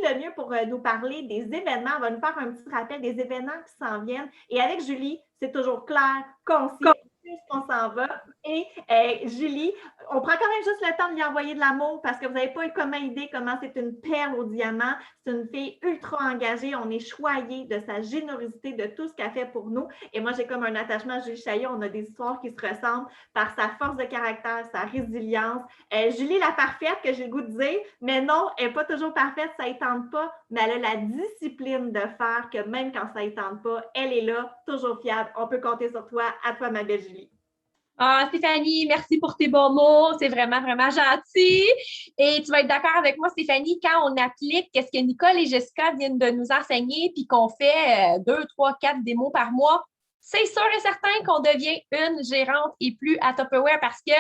de mieux pour nous parler des événements? Elle va nous faire un petit rappel des événements qui s'en viennent. Et avec Julie, c'est toujours clair, concis, qu'on s'en va. Et Julie, on prend quand même juste le temps de lui envoyer de l'amour parce que vous n'avez pas eu comme idée comment c'est une perle au diamant. C'est une fille ultra engagée. On est choyés de sa générosité, de tout ce qu'elle fait pour nous. Et moi, j'ai comme un attachement à Julie Chaillot. On a des histoires qui se ressemblent par sa force de caractère, sa résilience. Julie, la parfaite, que j'ai le goût de dire, mais non, elle n'est pas toujours parfaite, ça ne tente pas, mais elle a la discipline de faire que même quand ça ne tente pas, elle est là, toujours fiable. On peut compter sur toi. À toi, ma belle Julie. Ah, Stéphanie, merci pour tes bons mots. C'est vraiment, vraiment gentil. Et tu vas être d'accord avec moi, Stéphanie, quand on applique ce que Nicole et Jessica viennent de nous enseigner, puis qu'on fait 2, 3, 4 démos par mois, c'est sûr et certain qu'on devient une gérante et plus à Tupperware parce que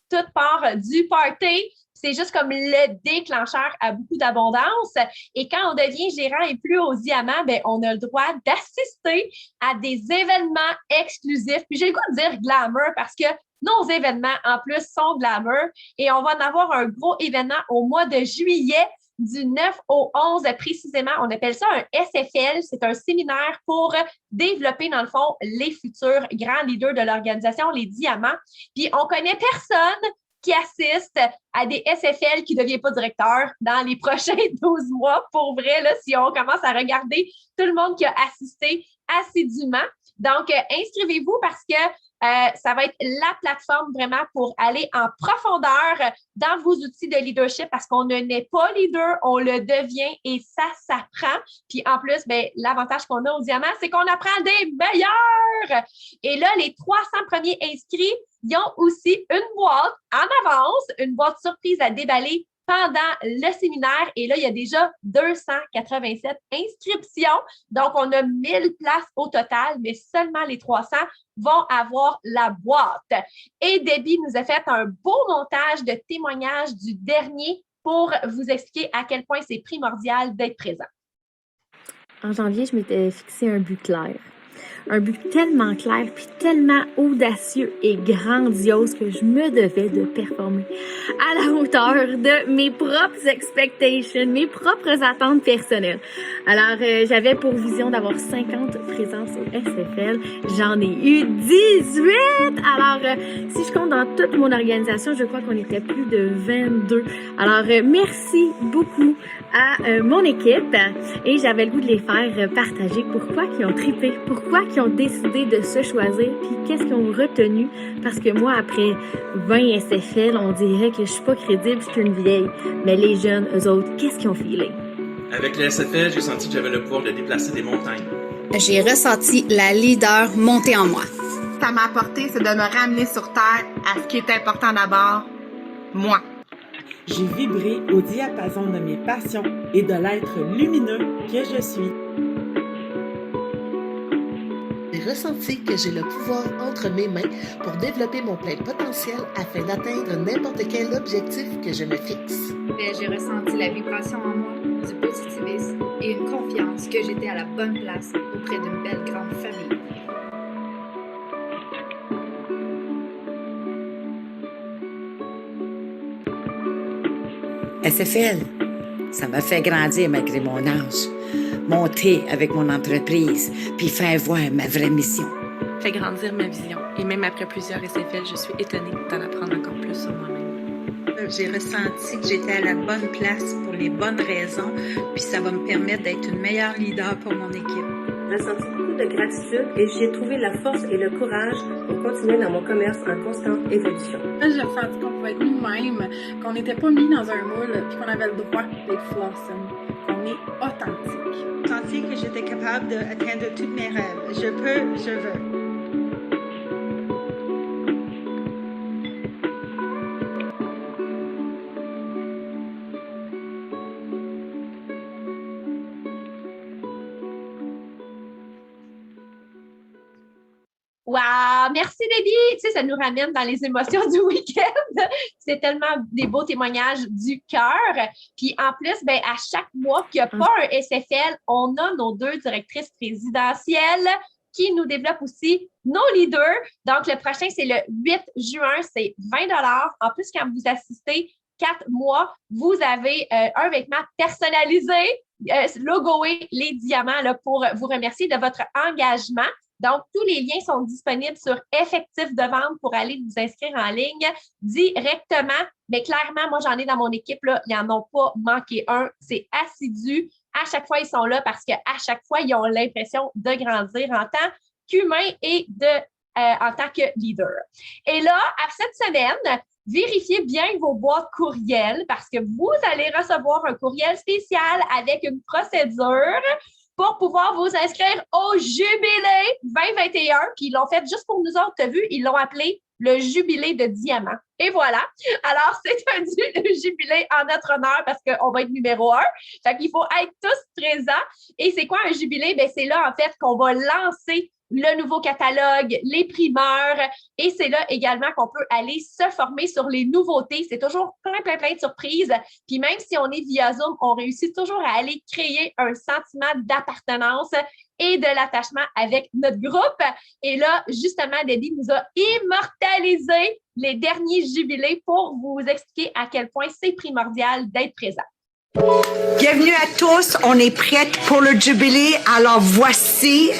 tout part du party. C'est juste comme le déclencheur à beaucoup d'abondance. Et quand on devient gérant et plus au diamant, ben, on a le droit d'assister à des événements exclusifs. Puis j'ai le goût de dire glamour parce que nos événements, en plus, sont glamour. Et on va en avoir un gros événement au mois de juillet, du 9 au 11 précisément. On appelle ça un SFL. C'est un séminaire pour développer, dans le fond, les futurs grands leaders de l'organisation, les diamants. Puis on connaît personne qui assiste à des SFL qui ne deviennent pas directeurs dans les prochains 12 mois. Pour vrai, là, si on commence à regarder tout le monde qui a assisté assidûment. Donc, inscrivez-vous parce que ça va être la plateforme vraiment pour aller en profondeur dans vos outils de leadership parce qu'on ne naît pas leader, on le devient et ça s'apprend. Puis en plus, ben, l'avantage qu'on a au diamant, c'est qu'on apprend des meilleurs. Et là, les 300 premiers inscrits, ils ont aussi une boîte en avance, une boîte surprise à déballer pendant le séminaire. Et là, il y a déjà 287 inscriptions. Donc, on a 1000 places au total, mais seulement les 300 vont avoir la boîte. Et Debbie nous a fait un beau montage de témoignages du dernier pour vous expliquer à quel point c'est primordial d'être présent. En janvier, je m'étais fixé un but clair. Un but tellement clair puis tellement audacieux et grandiose que je me devais de performer à la hauteur de mes propres expectations, mes propres attentes personnelles. Alors, j'avais pour vision d'avoir 50 présences au SFL. J'en ai eu 18! Alors, si je compte dans toute mon organisation, je crois qu'on était plus de 22. Alors, merci beaucoup à mon équipe et j'avais le goût de les faire partager pourquoi ils ont trippé, pourquoi ils ont décidé de se choisir, puis qu'est-ce qu'ils ont retenu, parce que moi, après 20 SFL, on dirait que je suis pas crédible, je suis une vieille, mais les jeunes, eux autres, qu'est-ce qu'ils ont filé? Avec le SFL, j'ai senti que j'avais le pouvoir de déplacer des montagnes. J'ai ressenti la leader monter en moi. Ça m'a apporté, c'est de me ramener sur terre à ce qui est important d'abord, moi. J'ai vibré au diapason de mes passions et de l'être lumineux que je suis. J'ai ressenti que j'ai le pouvoir entre mes mains pour développer mon plein potentiel afin d'atteindre n'importe quel objectif que je me fixe. J'ai ressenti la vibration en moi, du positivisme et une confiance que j'étais à la bonne place auprès d'une belle grande famille. SFL, ça m'a fait grandir malgré mon âge, monter avec mon entreprise, puis faire voir ma vraie mission. Fait grandir ma vision. Et même après plusieurs SFL, je suis étonnée d'en apprendre encore plus sur moi-même. J'ai ressenti que j'étais à la bonne place pour les bonnes raisons, puis ça va me permettre d'être une meilleure leader pour mon équipe. J'ai ressenti beaucoup de gratitude et j'y ai trouvé la force et le courage pour continuer dans mon commerce en constante évolution. J'ai ressenti qu'on pouvait être nous-mêmes, qu'on n'était pas mis dans un moule, puis qu'on avait le droit d'être Flossom, qu'on est authentique. J'ai senti que j'étais capable d'atteindre tous mes rêves. Je peux, je veux. Wow! Merci, Debbie! Tu sais, ça nous ramène dans les émotions du week-end. C'est tellement des beaux témoignages du cœur. Puis en plus, ben, à chaque mois qu'il n'y a pas un SFL, on a nos 2 directrices présidentielles qui nous développent aussi nos leaders. Donc, le prochain, c'est le 8 juin, c'est 20 $. En plus, quand vous assistez 4 mois, vous avez un vêtement personnalisé logoer les diamants là, pour vous remercier de votre engagement. Donc, tous les liens sont disponibles sur Effectif de vente pour aller vous inscrire en ligne directement. Mais clairement, moi, j'en ai dans mon équipe, là, ils n'en ont pas manqué un. C'est assidu. À chaque fois, ils sont là parce qu'à chaque fois, ils ont l'impression de grandir en tant qu'humain et en tant que leader. Et là, à cette semaine, vérifiez bien vos boîtes courriels parce que vous allez recevoir un courriel spécial avec une procédure pour pouvoir vous inscrire au Jubilé 2021. Puis ils l'ont fait juste pour nous autres, tu as vu, ils l'ont appelé le Jubilé de diamant. Et voilà. Alors, c'est un jubilé en notre honneur parce qu'on va être numéro 1. Fait qu'il faut être tous présents. Et c'est quoi un jubilé? Bien, c'est là, en fait, qu'on va lancer le nouveau catalogue, les primeurs. Et c'est là également qu'on peut aller se former sur les nouveautés. C'est toujours plein de surprises. Puis même si on est via Zoom, on réussit toujours à aller créer un sentiment d'appartenance et de l'attachement avec notre groupe. Et là, justement, Debbie nous a immortalisé les derniers jubilés pour vous expliquer à quel point c'est primordial d'être présent. Bienvenue à tous, on est prête pour le jubilé, alors voici...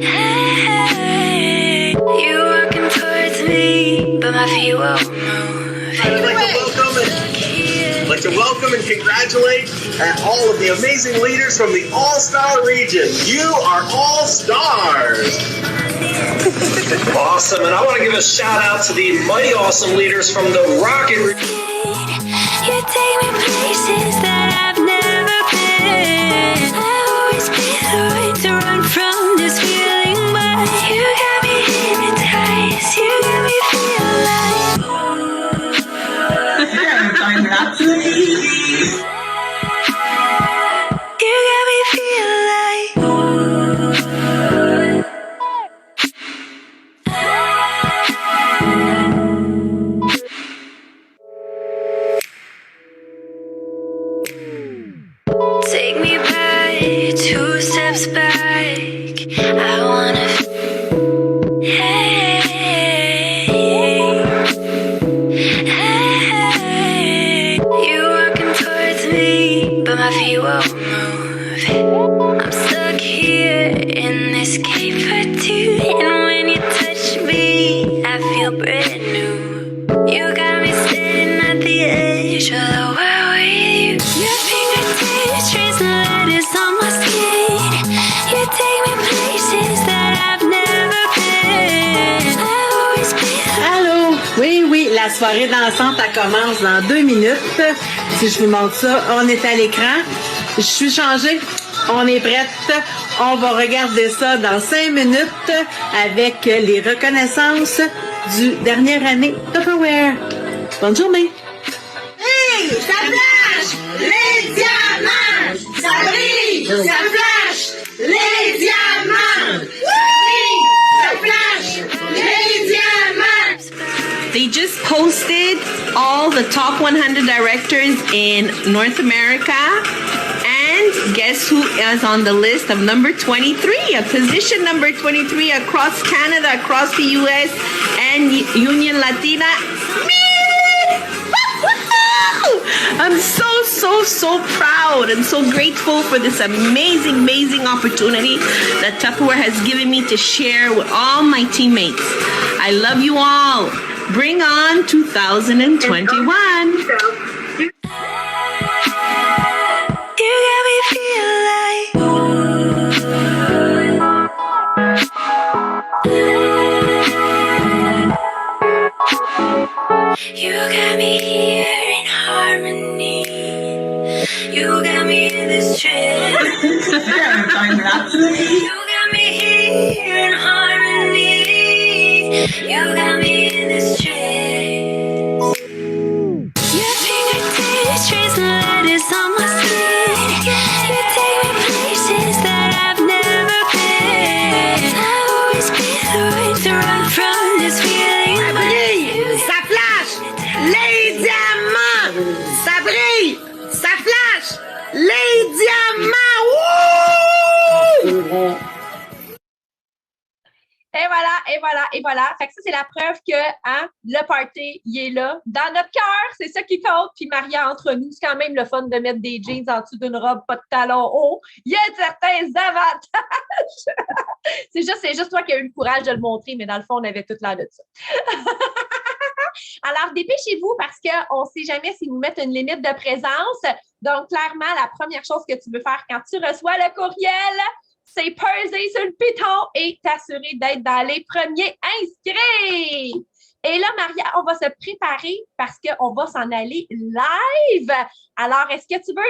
Hey, you're walking towards me, but my feet won't move. I'd like to welcome and congratulate all of the amazing leaders from the All-Star region. You are all stars. Awesome, and I want to give a shout out to the mighty awesome leaders from the Rocket region. You take me places that I've never been. I've always been the way to run from this feeling, but you got me hypnotized. You got me feel like you got me feel like take me back, 2 steps back. I wanna hey, hey. You walking towards me, but my feet won't move. I'm stuck here in this cave for 2, and when you touch me, I feel brand new. You got me standing at the edge of the world with you. Your fingertips tracing letters on my skin. You take me places that I've never been. I've always been. Allô? Oui, la soirée dansante, elle commence dans 2 minutes. Si je vous montre ça, on est à l'écran. Je suis changée. On est prête. On va regarder ça dans 5 minutes avec les reconnaissances du dernière année Tupperware. Bonne journée! Hey! Ça flash! Les diamants! Ça brille! Ça flash! Les diamants! Ça flash! Les diamants! They just posted all the top 100 directors in North America. And guess who is on the list of number 23? A position number 23 across Canada, across the U.S. and Union Latina. Me! I'm so proud and so grateful for this amazing opportunity that Tupperware has given me to share with all my teammates. I love you all. Bring on 2021. You got me feel like you got me here in harmony. You got me in this trance. You got me here in harmony. You got me in this trance. Your fingertips tracing letters on my skin. You take me places that I've never been. I've always been the way to run from this feeling. Ça brille! Ça flash! Les diamants! Ça brille! Ça flash! Les diamants! Wouh! Et voilà, et voilà. Fait que ça, c'est la preuve que le party, il est là, dans notre cœur. C'est ça qui compte. Puis Maria, entre nous, c'est quand même le fun de mettre des jeans en dessous d'une robe, pas de talons hauts. Il y a certains avantages. c'est juste toi qui as eu le courage de le montrer, mais dans le fond, on avait tout l'air de ça. Alors, dépêchez-vous parce qu'on ne sait jamais si vous mettez une limite de présence. Donc, clairement, la première chose que tu veux faire quand tu reçois le courriel, c'est peser sur le piton et t'assurer d'être dans les premiers inscrits. Et là, Maria, on va se préparer parce qu'on va s'en aller live. Alors, est-ce que tu veux